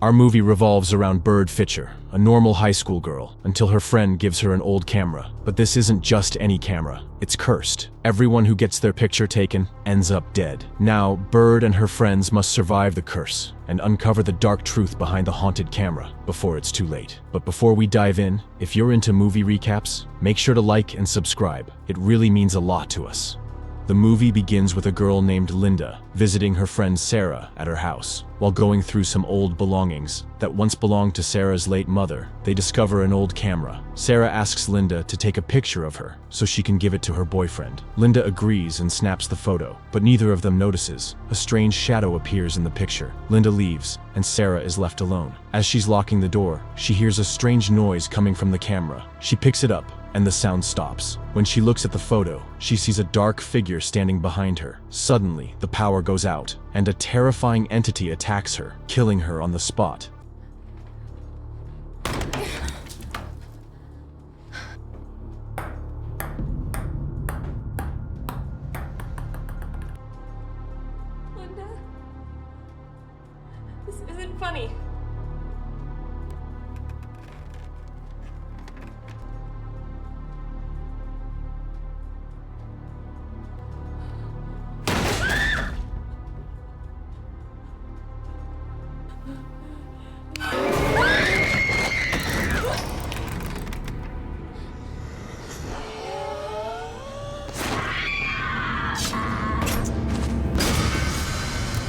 Our movie revolves around Bird Fitcher, a normal high school girl, until her friend gives her an old camera. But this isn't just any camera. It's cursed. Everyone who gets their picture taken ends up dead. Now, Bird and her friends must survive the curse and uncover the dark truth behind the haunted camera before it's too late. But before we dive in, if you're into movie recaps, make sure to like and subscribe. It really means a lot to us. The movie begins with a girl named Linda visiting her friend Sarah at her house. While going through some old belongings that once belonged to Sarah's late mother, they discover an old camera. Sarah asks Linda to take a picture of her so she can give it to her boyfriend. Linda agrees and snaps the photo, but neither of them notices. A strange shadow appears in the picture. Linda leaves, and Sarah is left alone. As she's locking the door, she hears a strange noise coming from the camera. She picks it up, and the sound stops. When she looks at the photo, she sees a dark figure standing behind her. Suddenly, the power goes out, and a terrifying entity attacks her, killing her on the spot. Linda? This isn't funny.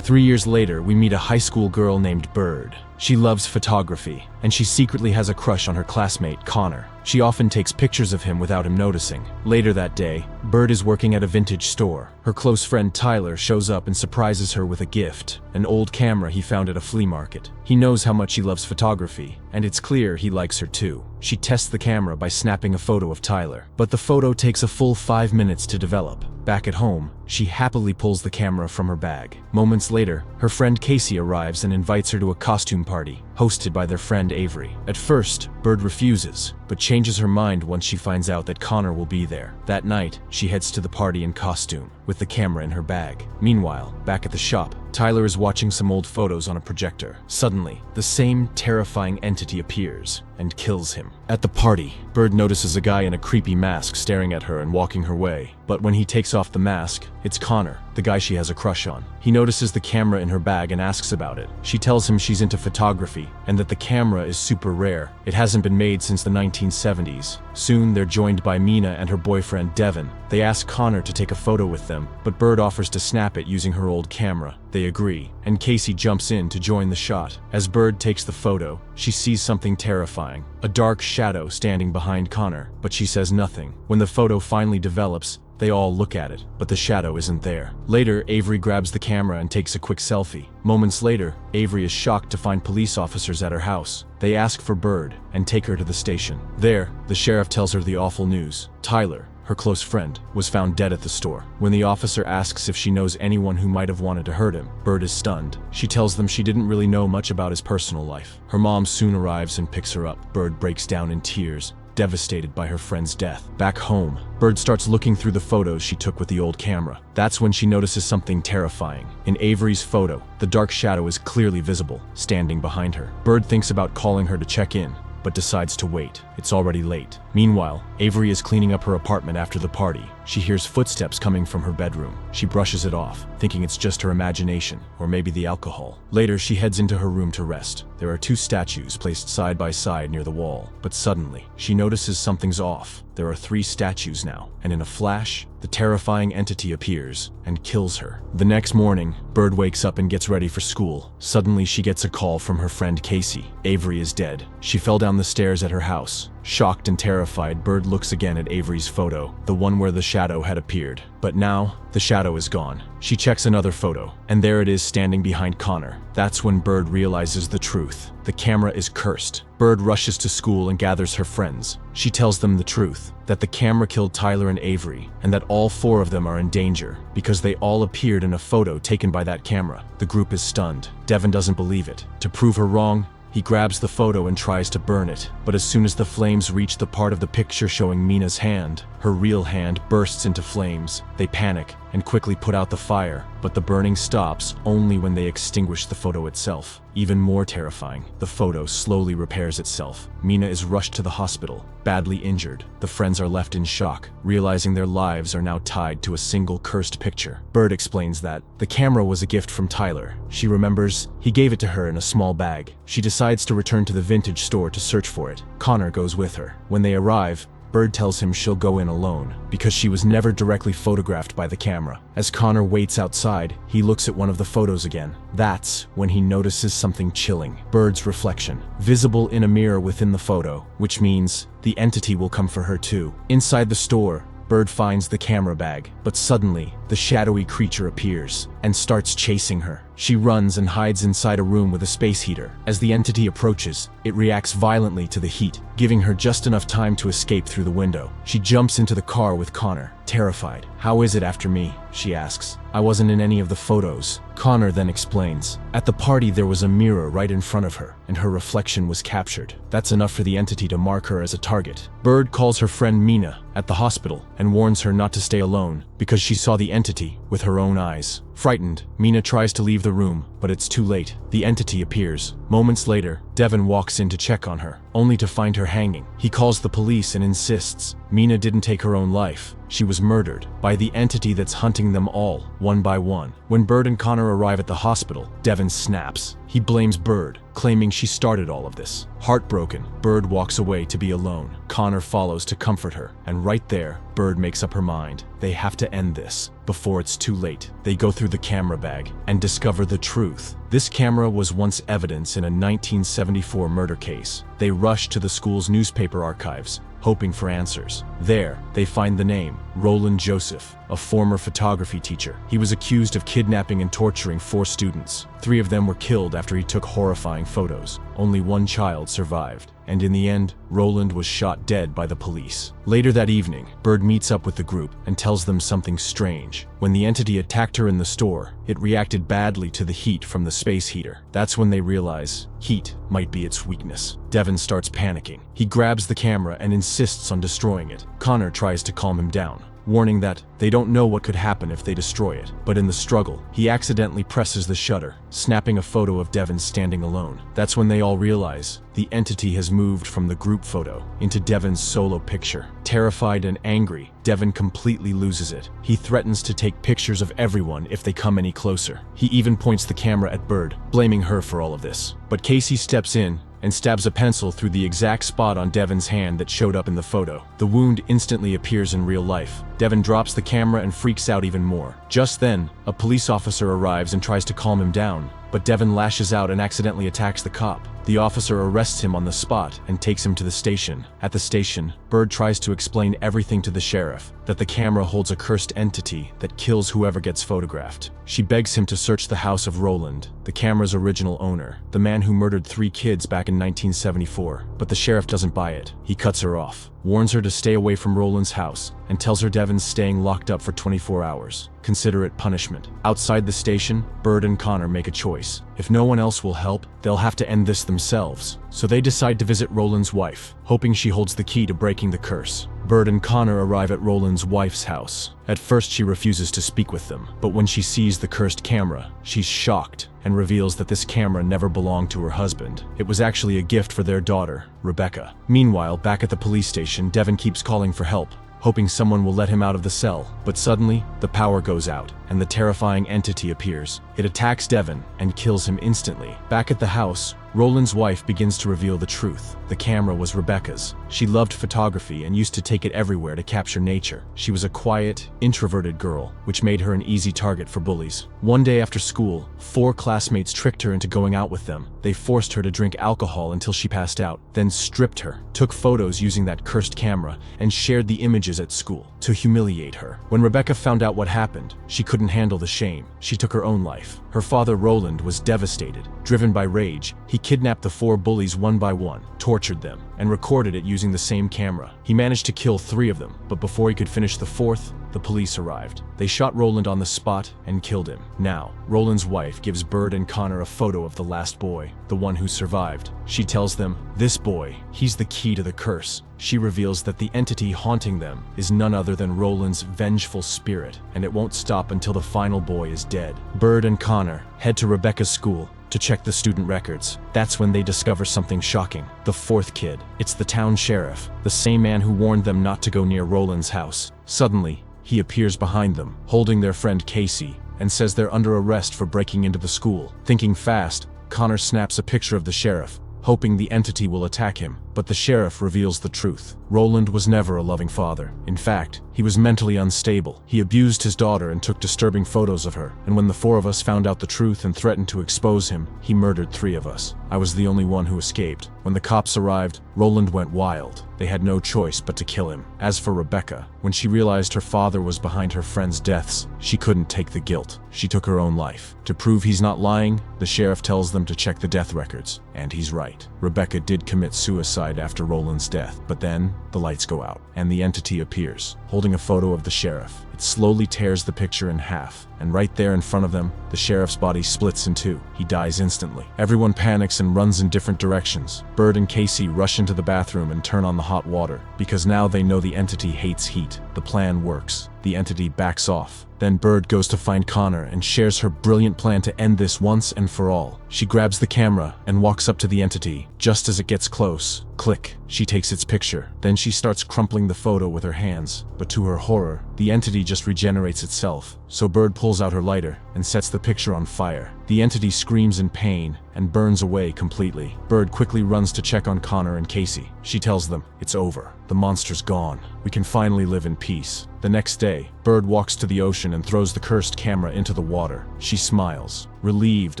Three years later, we meet a high school girl named Bird. She loves photography, and she secretly has a crush on her classmate, Connor. She often takes pictures of him without him noticing. Later that day, Bird is working at a vintage store. Her close friend Tyler shows up and surprises her with a gift, an old camera he found at a flea market. He knows how much she loves photography, and it's clear he likes her too. She tests the camera by snapping a photo of Tyler, but the photo takes a full 5 minutes to develop. Back at home, she happily pulls the camera from her bag. Moments later, her friend Casey arrives and invites her to a costume party, hosted by their friend Avery. At first, Bird refuses, but changes her mind once she finds out that Connor will be there. That night, she heads to the party in costume, with the camera in her bag. Meanwhile, back at the shop, Tyler is watching some old photos on a projector. Suddenly, the same terrifying entity appears and kills him. At the party, Bird notices a guy in a creepy mask staring at her and walking her way. But when he takes off the mask, it's Connor, the guy she has a crush on. He notices the camera in her bag and asks about it. She tells him she's into photography and that the camera is super rare. It hasn't been made since the 1970s. Soon, they're joined by Mina and her boyfriend Devin. They ask Connor to take a photo with them, but Bird offers to snap it using her old camera. They agree, and Casey jumps in to join the shot. As Bird takes the photo, she sees something terrifying, a dark shadow standing behind Connor, but she says nothing. When the photo finally develops, they all look at it, but the shadow isn't there. Later, Avery grabs the camera and takes a quick selfie. Moments later, Avery is shocked to find police officers at her house. They ask for Bird and take her to the station. There, the sheriff tells her the awful news. Tyler, her close friend, was found dead at the store. When the officer asks if she knows anyone who might have wanted to hurt him, Bird is stunned. She tells them she didn't really know much about his personal life. Her mom soon arrives and picks her up. Bird breaks down in tears, devastated by her friend's death. Back home, Bird starts looking through the photos she took with the old camera. That's when she notices something terrifying. In Avery's photo, the dark shadow is clearly visible, standing behind her. Bird thinks about calling her to check in, but decides to wait. It's already late. Meanwhile, Avery is cleaning up her apartment after the party. She hears footsteps coming from her bedroom. She brushes it off, thinking it's just her imagination, or maybe the alcohol. Later, she heads into her room to rest. There are two statues placed side by side near the wall, but suddenly, she notices something's off. There are 3 statues now, and in a flash, the terrifying entity appears and kills her. The next morning, Bird wakes up and gets ready for school. Suddenly, she gets a call from her friend Casey. Avery is dead. She fell down the stairs at her house. Shocked and terrified, Bird looks again at Avery's photo, the one where the shadow had appeared. But now, the shadow is gone. She checks another photo, and there it is standing behind Connor. That's when Bird realizes the truth. The camera is cursed. Bird rushes to school and gathers her friends. She tells them the truth, that the camera killed Tyler and Avery, and that all 4 of them are in danger, because they all appeared in a photo taken by that camera. The group is stunned. Devin doesn't believe it. To prove her wrong, he grabs the photo and tries to burn it, but as soon as the flames reach the part of the picture showing Mina's hand, her real hand bursts into flames. They panic and quickly put out the fire, but the burning stops only when they extinguish the photo itself. Even more terrifying, the photo slowly repairs itself. Mina is rushed to the hospital, badly injured. The friends are left in shock, realizing their lives are now tied to a single cursed picture. Bird explains that the camera was a gift from Tyler. She remembers he gave it to her in a small bag. She decides to return to the vintage store to search for it. Connor goes with her. When they arrive, Bird tells him she'll go in alone, because she was never directly photographed by the camera. As Connor waits outside, he looks at one of the photos again. That's when he notices something chilling. Bird's reflection, visible in a mirror within the photo, which means the entity will come for her too. Inside the store, Bird finds the camera bag, but suddenly, the shadowy creature appears and starts chasing her. She runs and hides inside a room with a space heater. As the entity approaches, it reacts violently to the heat, giving her just enough time to escape through the window. She jumps into the car with Connor, terrified. "How is it after me?" she asks. "I wasn't in any of the photos." Connor then explains. At the party there was a mirror right in front of her, and her reflection was captured. That's enough for the entity to mark her as a target. Bird calls her friend Mina at the hospital and warns her not to stay alone, because she saw the entity with her own eyes. Frightened, Mina tries to leave the room, but it's too late. The entity appears. Moments later, Devin walks in to check on her, only to find her hanging. He calls the police and insists Mina didn't take her own life. She was murdered by the entity that's hunting them all, one by one. When Bird and Connor arrive at the hospital, Devin snaps. He blames Bird, claiming she started all of this. Heartbroken, Bird walks away to be alone. Connor follows to comfort her, and right there, Bird makes up her mind. They have to end this before it's too late. They go through the camera bag and discover the truth. This camera was once evidence in a 1974 murder case. They rush to the school's newspaper archives, hoping for answers. There, they find the name, Roland Joseph, a former photography teacher. He was accused of kidnapping and torturing 4 students. 3 of them were killed after he took horrifying photos. Only 1 child survived. And in the end, Roland was shot dead by the police. Later that evening, Bird meets up with the group and tells them something strange. When the entity attacked her in the store, it reacted badly to the heat from the space heater. That's when they realize heat might be its weakness. Devin starts panicking. He grabs the camera and insists on destroying it. Connor tries to calm him down, warning that they don't know what could happen if they destroy it. But in the struggle, he accidentally presses the shutter, snapping a photo of Devin standing alone. That's when they all realize the entity has moved from the group photo into Devin's solo picture. Terrified and angry, Devin completely loses it. He threatens to take pictures of everyone if they come any closer. He even points the camera at Bird, blaming her for all of this. But Casey steps in and stabs a pencil through the exact spot on Devin's hand that showed up in the photo. The wound instantly appears in real life. Devin drops the camera and freaks out even more. Just then, a police officer arrives and tries to calm him down, but Devin lashes out and accidentally attacks the cop. The officer arrests him on the spot and takes him to the station. At the station, Bird tries to explain everything to the sheriff, that the camera holds a cursed entity that kills whoever gets photographed. She begs him to search the house of Roland, the camera's original owner, the man who murdered 3 kids back in 1974. But the sheriff doesn't buy it. He cuts her off, warns her to stay away from Roland's house, and tells her Devin's staying locked up for 24 hours. Consider it punishment. Outside the station, Bird and Connor make a choice. If no one else will help, they'll have to end this themselves. So they decide to visit Roland's wife, hoping she holds the key to breaking the curse. Bird and Connor arrive at Roland's wife's house. At first she refuses to speak with them, but when she sees the cursed camera, she's shocked and reveals that this camera never belonged to her husband. It was actually a gift for their daughter, Rebecca. Meanwhile, back at the police station, Devin keeps calling for help, hoping someone will let him out of the cell. But suddenly, the power goes out, and the terrifying entity appears. It attacks Devin and kills him instantly. Back at the house, Roland's wife begins to reveal the truth. The camera was Rebecca's. She loved photography and used to take it everywhere to capture nature. She was a quiet, introverted girl, which made her an easy target for bullies. One day after school, 4 classmates tricked her into going out with them. They forced her to drink alcohol until she passed out, then stripped her, took photos using that cursed camera, and shared the images at school to humiliate her. When Rebecca found out what happened, she couldn't handle the shame. She took her own life. Her father, Roland, was devastated. Driven by rage, he kidnapped the 4 bullies one by one, tortured them, and recorded it using the same camera. He managed to kill 3 of them, but before he could finish the 4th, the police arrived. They shot Roland on the spot and killed him. Now, Roland's wife gives Bird and Connor a photo of the last boy, the one who survived. She tells them, "This boy, he's the key to the curse." She reveals that the entity haunting them is none other than Roland's vengeful spirit, and it won't stop until the final boy is dead. Bird and Connor head to Rebecca's school to check the student records. That's when they discover something shocking. The 4th kid. It's the town sheriff, the same man who warned them not to go near Roland's house. Suddenly, he appears behind them, holding their friend Casey, and says they're under arrest for breaking into the school. Thinking fast, Connor snaps a picture of the sheriff, hoping the entity will attack him. But the sheriff reveals the truth. Roland was never a loving father. In fact, he was mentally unstable. He abused his daughter and took disturbing photos of her. And when the 4 of us found out the truth and threatened to expose him, he murdered 3 of us. I was the only one who escaped. When the cops arrived, Roland went wild. They had no choice but to kill him. As for Rebecca, when she realized her father was behind her friends' deaths, she couldn't take the guilt. She took her own life. To prove he's not lying, the sheriff tells them to check the death records. And he's right. Rebecca did commit suicide after Roland's death, but then the lights go out, and the entity appears, holding a photo of the sheriff. It slowly tears the picture in half, and right there in front of them, the sheriff's body splits in 2. He dies instantly. Everyone panics and runs in different directions. Bird and Casey rush into the bathroom and turn on the hot water, because now they know the entity hates heat. The plan works. The entity backs off. Then Bird goes to find Connor and shares her brilliant plan to end this once and for all. She grabs the camera and walks up to the entity. Just as it gets close, click, she takes its picture. Then she starts crumpling the photo with her hands. But to her horror, the entity just regenerates itself. So Bird pulls out her lighter and sets the picture on fire. The entity screams in pain and burns away completely. Bird quickly runs to check on Connor and Casey. She tells them, "It's over. The monster's gone. We can finally live in peace." The next day, Bird walks to the ocean and throws the cursed camera into the water. She smiles, relieved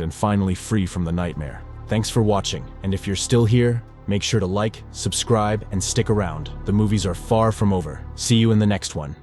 and finally free from the nightmare. Thanks for watching, and if you're still here, make sure to like, subscribe, and stick around. The movies are far from over. See you in the next one.